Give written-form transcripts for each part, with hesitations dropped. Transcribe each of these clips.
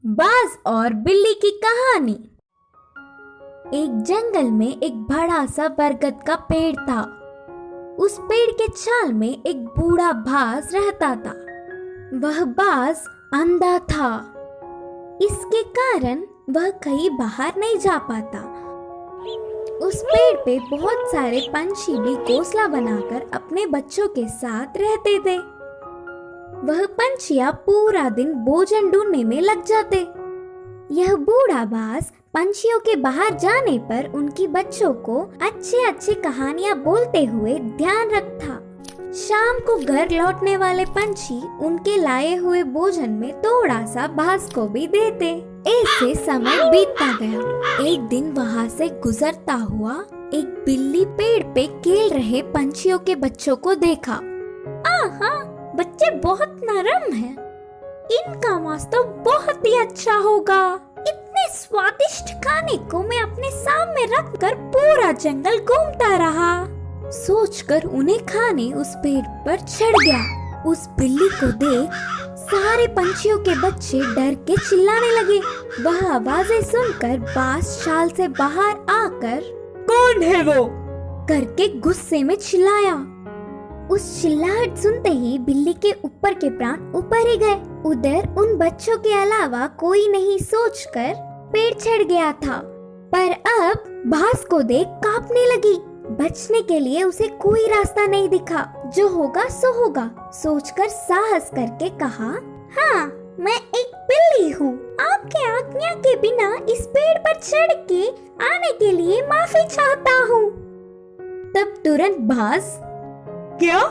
बाज और बिल्ली की कहानी। एक जंगल में एक बड़ा सा बरगद का पेड़ था। उस पेड़ के छाल में एक बूढ़ा बाज रहता था। वह बाज अंधा था। इसके कारण वह कहीं बाहर नहीं जा पाता। उस पेड़ पे बहुत सारे पंछी भी घोंसला बनाकर अपने बच्चों के साथ रहते थे। वह पंछियां पूरा दिन भोजन ढूंढने में लग जाते। यह बूढ़ा बाज पंछियों के बाहर जाने पर उनकी बच्चों को अच्छे अच्छे कहानियां बोलते हुए ध्यान रखता। शाम को घर लौटने वाले पंछी उनके लाए हुए भोजन में थोड़ा सा बाज को भी देते। ऐसे समय बीतता गया। एक दिन वहाँ से गुजरता हुआ एक बिल्ली पेड़ पे खेल रहे पंछियों के बच्चों को देखा। आहा, बच्चे बहुत नरम हैं। इनका मांस तो बहुत ही अच्छा होगा। इतने स्वादिष्ट खाने को मैं अपने सामने रखकर पूरा जंगल घूमता रहा। सोचकर उन्हें खाने उस पेड़ पर चढ़ गया। उस बिल्ली को देख सारे पंछियों के बच्चे डर के चिल्लाने लगे। वह आवाजें सुनकर बाज शाल से बाहर आकर कौन है वो करके गुस्से में चिल्लाया। उस चिल्लाहट सुनते ही बिल्ली के ऊपर के प्राण ऊपर ही गए। उधर उन बच्चों के अलावा कोई नहीं सोचकर पेड़ चढ़ गया था। पर अब बाज को देख कांपने लगी। बचने के लिए उसे कोई रास्ता नहीं दिखा। जो होगा सो होगा सोचकर साहस करके कहा, हाँ, मैं एक बिल्ली हूँ। आपके आज्ञा के बिना इस पेड़ पर चढ़ के आने के लिए माफी चाहता हूँ। तब तुरंत बाज, क्या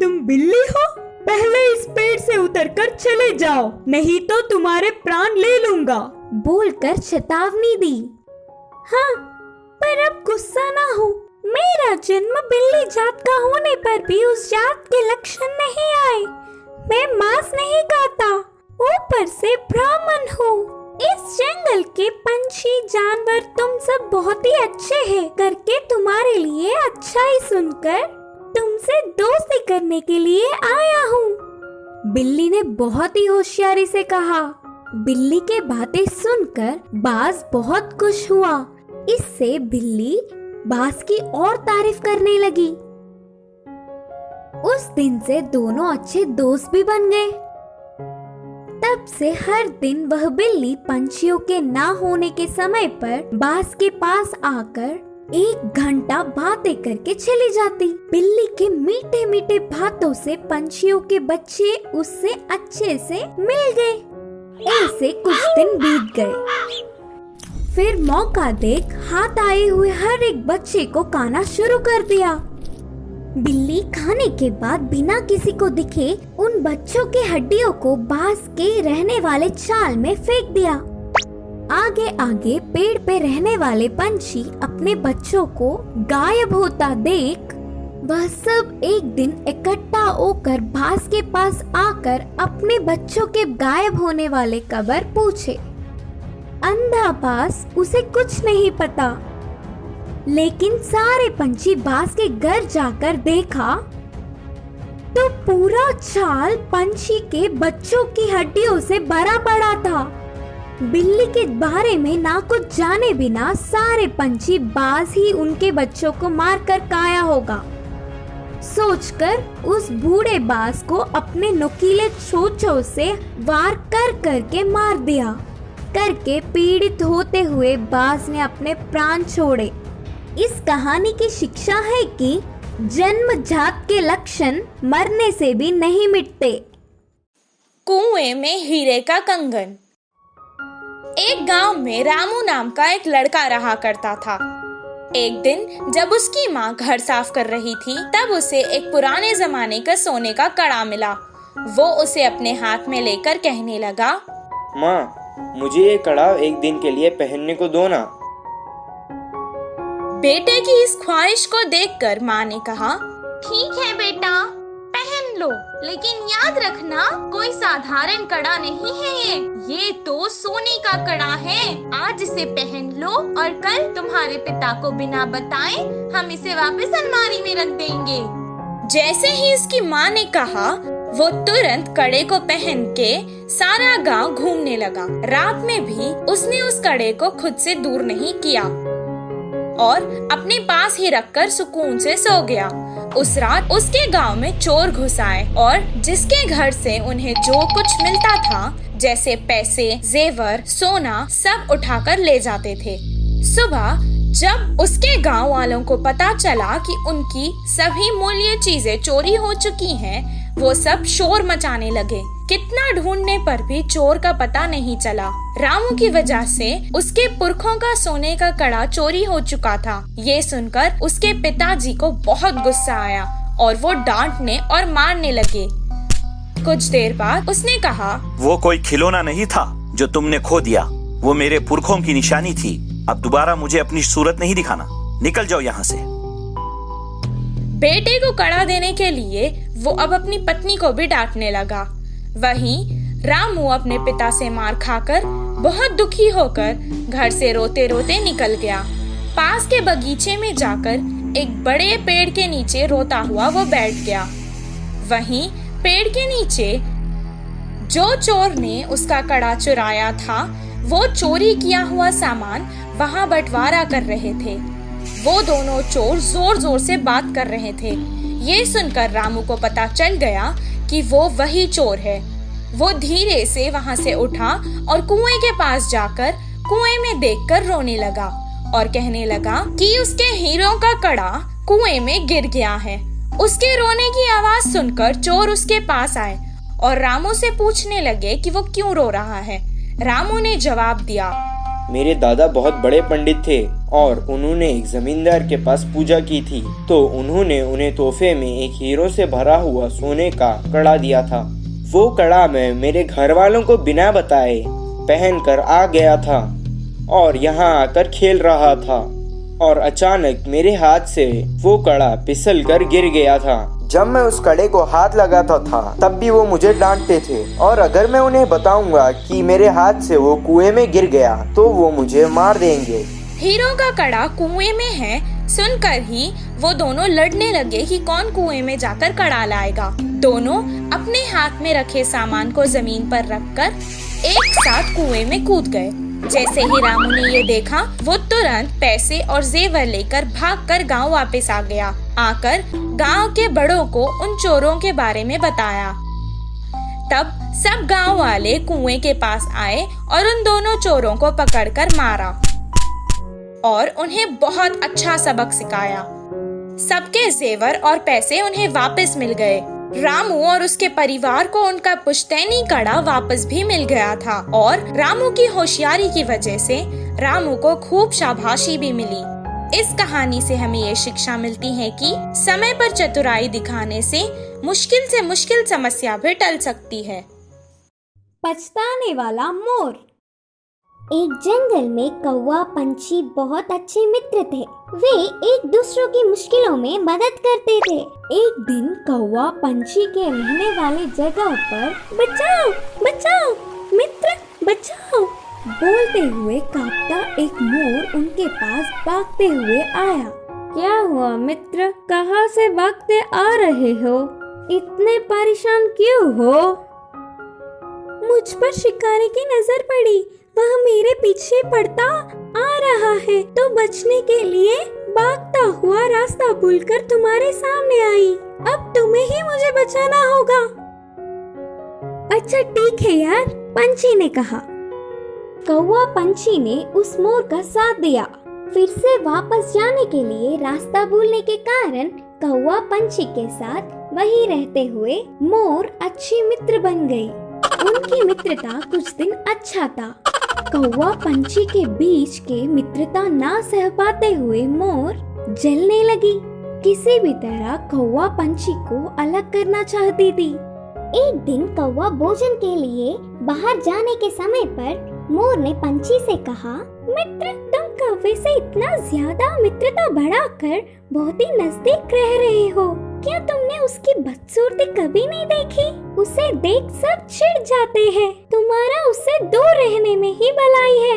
तुम बिल्ली हो? पहले इस पेड़ से उतरकर चले जाओ, नहीं तो तुम्हारे प्राण ले लूंगा, बोलकर चेतावनी दी। हाँ, पर अब गुस्सा ना हो। मेरा जन्म बिल्ली जात का होने पर भी उस जात के लक्षण नहीं आए। मैं मांस नहीं खाता, ऊपर से ब्राह्मण हूँ। इस जंगल के पंछी जानवर तुम सब बहुत ही अच्छे हैं करके तुम्हारे लिए अच्छा ही सुनकर तुमसे दोस्ती करने के लिए आया हूँ। बिल्ली ने बहुत ही होशियारी से कहा। बिल्ली के बातें सुनकर बाज बहुत खुश हुआ। इससे बिल्ली बाज की और तारीफ करने लगी। उस दिन से दोनों अच्छे दोस्त भी बन गए। तब से हर दिन वह बिल्ली पंछियों के ना होने के समय पर बाज के पास आकर 1 घंटा बातें करके चली जाती। बिल्ली के मीठे मीठे बातों से पंछियों के बच्चे उससे अच्छे से मिल गए। ऐसे कुछ दिन बीत गए। फिर मौका देख हाथ आए हुए हर एक बच्चे को खाना शुरू कर दिया। बिल्ली खाने के बाद बिना किसी को दिखे उन बच्चों के हड्डियों को बाज के रहने वाले छाल में फेंक दिया। आगे आगे पेड़ पे रहने वाले पंछी अपने बच्चों को गायब होता देख वह सब एक दिन इकट्ठा होकर बाज के पास आकर अपने बच्चों के गायब होने वाले खबर पूछे। अंधा बाज उसे कुछ नहीं पता, लेकिन सारे पंछी बाज के घर जाकर देखा तो पूरा छाल पंछी के बच्चों की हड्डियों से भरा पड़ा था। बिल्ली के बारे में ना कुछ जाने बिना सारे पंछी बाज ही उनके बच्चों को मारकर खाया होगा सोचकर उस बूढ़े बाज को अपने नुकीले चोंचों से वार कर करके मार दिया। करके पीड़ित होते हुए बाज ने अपने प्राण छोड़े। इस कहानी की शिक्षा है कि जन्मजात के लक्षण मरने से भी नहीं मिटते। कुएं में हीरे का कंगन। एक गांव में रामू नाम का एक लड़का रहा करता था। एक दिन जब उसकी माँ घर साफ कर रही थी तब उसे एक पुराने जमाने का सोने का कड़ा मिला। वो उसे अपने हाथ में लेकर कहने लगा, माँ, मुझे ये कड़ा एक दिन के लिए पहनने को दो ना। बेटे की इस ख्वाहिश को देखकर माँ ने कहा, ठीक है बेटा, पहन लो, लेकिन याद रखना कोई साधारण कड़ा नहीं है। ये तो सोने का कड़ा है। आज इसे पहन लो और कल तुम्हारे पिता को बिना बताए हम इसे वापस अलमारी में रख देंगे। जैसे ही इसकी माँ ने कहा वो तुरंत कड़े को पहन के सारा गांव घूमने लगा। रात में भी उसने उस कड़े को खुद से दूर नहीं किया और अपने पास ही रखकर सुकून से सो गया। उस रात उसके गांव में चोर घुस आए और जिसके घर से उन्हें जो कुछ मिलता था, जैसे पैसे, जेवर, सोना, सब उठाकर ले जाते थे। सुबह जब उसके गांव वालों को पता चला कि उनकी सभी मूल्य चीजें चोरी हो चुकी हैं, वो सब शोर मचाने लगे। कितना ढूंढने पर भी चोर का पता नहीं चला। रामू की वजह से उसके पुरखों का सोने का कड़ा चोरी हो चुका था। ये सुनकर उसके पिताजी को बहुत गुस्सा आया और वो डांटने और मारने लगे। कुछ देर बाद उसने कहा, वो कोई खिलौना नहीं था जो तुमने खो दिया, वो मेरे पुरखों की निशानी थी। अब दोबारा मुझे अपनी सूरत नहीं दिखाना, निकल जाओ यहाँ से। बेटे को कड़ा देने के लिए वो अब अपनी पत्नी को भी डांटने लगा। वहीं रामू अपने पिता से मार खाकर बहुत दुखी होकर घर से रोते रोते निकल गया। पास के बगीचे में जाकर एक बड़े पेड़ के नीचे रोता हुआ वो बैठ गया। वहीं पेड़ के नीचे जो चोर ने उसका कड़ा चुराया था, वो चोरी किया हुआ सामान वहां बंटवारा कर रहे थे। वो दोनों चोर जोर जोर से बात कर रहे थे। ये सुनकर रामू को पता चल गया कि वो वही चोर है। वो धीरे से वहां से उठा और कुएं के पास जाकर कुएं में देखकर रोने लगा और कहने लगा कि उसके हीरों का कड़ा कुएं में गिर गया है। उसके रोने की आवाज सुनकर चोर उसके पास आए और रामू से पूछने लगे कि वो क्यों रो रहा है। रामू ने जवाब दिया, मेरे दादा बहुत बड़े पंडित थे और उन्होंने एक जमींदार के पास पूजा की थी, तो उन्होंने उन्हें तोहफे में एक हीरो से भरा हुआ सोने का कड़ा दिया था। वो कड़ा मैं मेरे घर वालों को बिना बताए पहनकर आ गया था और यहाँ आकर खेल रहा था और अचानक मेरे हाथ से वो कड़ा फिसल कर गिर गया था। जब मैं उस कड़े को हाथ लगाता था तब भी वो मुझे डांटते थे और अगर मैं उन्हें बताऊंगा कि मेरे हाथ से वो कुएं में गिर गया तो वो मुझे मार देंगे। हीरो का कड़ा कुएं में है सुनकर ही वो दोनों लड़ने लगे कि कौन कुएं में जाकर कड़ा लाएगा। दोनों अपने हाथ में रखे सामान को जमीन पर रखकर एक साथ कुएं में कूद गए। जैसे ही रामू ने ये देखा, वो तुरंत पैसे और जेवर लेकर भागकर गांव वापस आ गया। आकर गांव के बड़ों को उन चोरों के बारे में बताया। तब सब गांव वाले कुएं के पास आए और उन दोनों चोरों को पकड़कर मारा और उन्हें बहुत अच्छा सबक सिखाया। सबके जेवर और पैसे उन्हें वापस मिल गए। रामू और उसके परिवार को उनका पुश्तैनी कड़ा वापस भी मिल गया था और रामू की होशियारी की वजह से रामू को खूब शाबाशी भी मिली। इस कहानी से हमें ये शिक्षा मिलती है कि समय पर चतुराई दिखाने से मुश्किल समस्या भी टल सकती है। पछताने वाला मोर। एक जंगल में कौवा पंछी बहुत अच्छे मित्र थे। वे एक दूसरों की मुश्किलों में मदद करते थे। एक दिन कौवा पंछी के रहने वाले जगह पर बचाओ बचाओ मित्र बचाओ बोलते हुए कांपता एक मोर उनके पास भागते हुए आया। क्या हुआ मित्र, कहाँ से भागते आ रहे हो? इतने परेशान क्यों हो? मुझ पर शिकारी की नजर पड़ी, वह मेरे पीछे पड़ता आ रहा है तो बचने के लिए भागता हुआ रास्ता भूलकर तुम्हारे सामने आई। अब तुम्हें ही मुझे बचाना होगा। अच्छा ठीक है यार, पंछी ने कहा। कौवा पंछी ने उस मोर का साथ दिया। फिर से वापस जाने के लिए रास्ता भूलने के कारण कौवा पंछी के साथ वहीं रहते हुए मोर अच्छी मित्र बन गई। उनकी मित्रता कुछ दिन अच्छा था। कौवा पंछी के बीच के मित्रता ना सह पाते हुए मोर जलने लगी। किसी भी तरह कौवा पंछी को अलग करना चाहती थी। एक दिन कौवा भोजन के लिए बाहर जाने के समय पर मोर ने पंछी से कहा, मित्र तुम कौवे से इतना ज्यादा मित्रता बढ़ाकर बहुत ही नजदीक रह रहे हो। क्या तुमने उसकी बदसूरती कभी नहीं देखी? उसे देख सब चिढ़ जाते हैं। तुम्हारा उससे दूर रहने में ही भलाई है।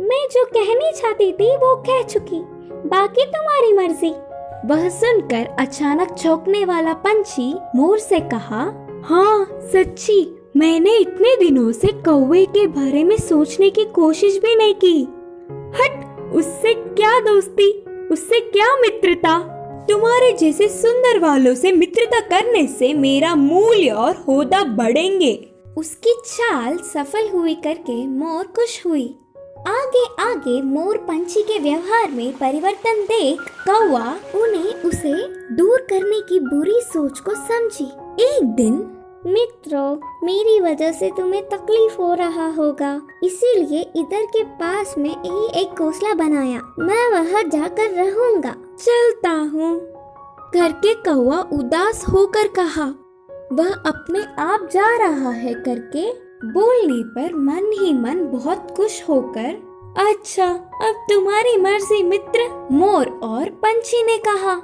मैं जो कहनी चाहती थी वो कह चुकी, बाकी तुम्हारी मर्जी। वह सुनकर अचानक चौंकने वाला पंछी मोर से कहा, हाँ सच्ची, मैंने इतने दिनों से कौवे के बारे में सोचने की कोशिश भी नहीं की। हट, उससे क्या दोस्ती, उससे क्या मित्रता। तुम्हारे जैसे सुंदर वालों से मित्रता करने से मेरा मूल्य और होदा बढ़ेंगे। उसकी चाल सफल हुई करके मोर खुश हुई। आगे आगे मोर पंछी के व्यवहार में परिवर्तन देख कौवा उन्हें उसे दूर करने की बुरी सोच को समझी। एक दिन, मित्रों, मेरी वजह से तुम्हें तकलीफ हो रहा होगा, इसीलिए इधर के पास में ही एक घोंसला बनाया। मैं वहाँ जाकर रहूंगा। चलता हूँ, करके कौवा उदास होकर कहा। वह अपने आप जा रहा है करके बोलने पर मन ही मन बहुत खुश होकर, अच्छा अब तुम्हारी मर्जी मित्र, मोर और पंछी ने कहा।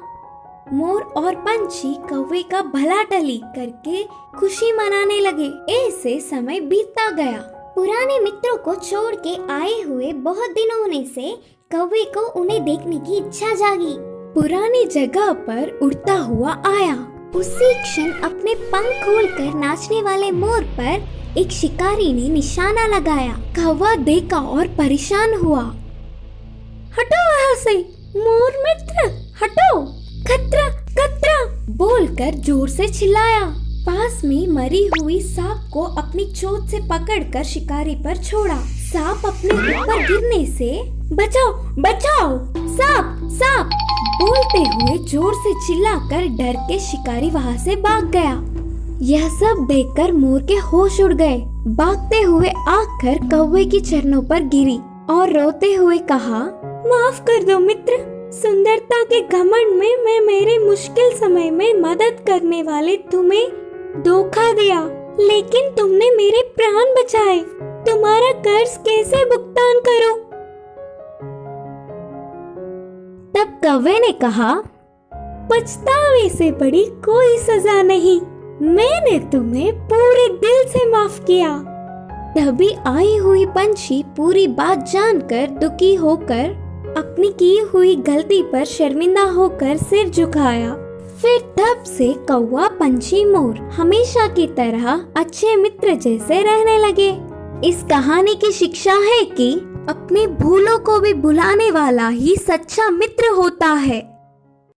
मोर और पंछी कौवे का भला टली करके खुशी मनाने लगे। ऐसे समय बीतता गया। पुराने मित्रों को छोड़ के आए हुए बहुत दिन होने से कौवे को उन्हें देखने की इच्छा जागी। पुरानी जगह पर उड़ता हुआ आया। उसी क्षण अपने पंख खोलकर नाचने वाले मोर पर एक शिकारी ने निशाना लगाया। कौवा देखा और परेशान हुआ। हटो वहाँ से, मोर मित्र, हटो, खतरा खतरा बोलकर जोर से चिल्लाया। पास में मरी हुई सांप को अपनी चोंच से पकड़कर शिकारी पर छोड़ा। सांप अपने ऊपर गिरने से, बचाओ बचाओ, सांप सांप बोलते हुए जोर से चिल्लाकर डर के शिकारी वहाँ से भाग गया। यह सब देखकर मोर के होश उड़ गए। भागते हुए आकर कौवे की चरणों पर गिरी और रोते हुए कहा, माफ कर दो मित्र, सुंदरता के घमंड में मैं मेरे मुश्किल समय में मदद करने वाले तुम्हें धोखा दिया, लेकिन तुमने मेरे प्राण बचाए। तुम्हारा कर्ज कैसे भुगतान करूं? तब कौवे ने कहा, पछतावे से बड़ी कोई सजा नहीं, मैंने तुम्हें पूरे दिल से माफ किया। तभी आई हुई पंछी पूरी बात जानकर दुखी होकर अपनी की हुई गलती पर शर्मिंदा होकर सिर झुकाया। फिर तब से कौवा पंछी मोर हमेशा की तरह अच्छे मित्र जैसे रहने लगे। इस कहानी की शिक्षा है कि अपने भूलों को भी भुलाने वाला ही सच्चा मित्र होता है।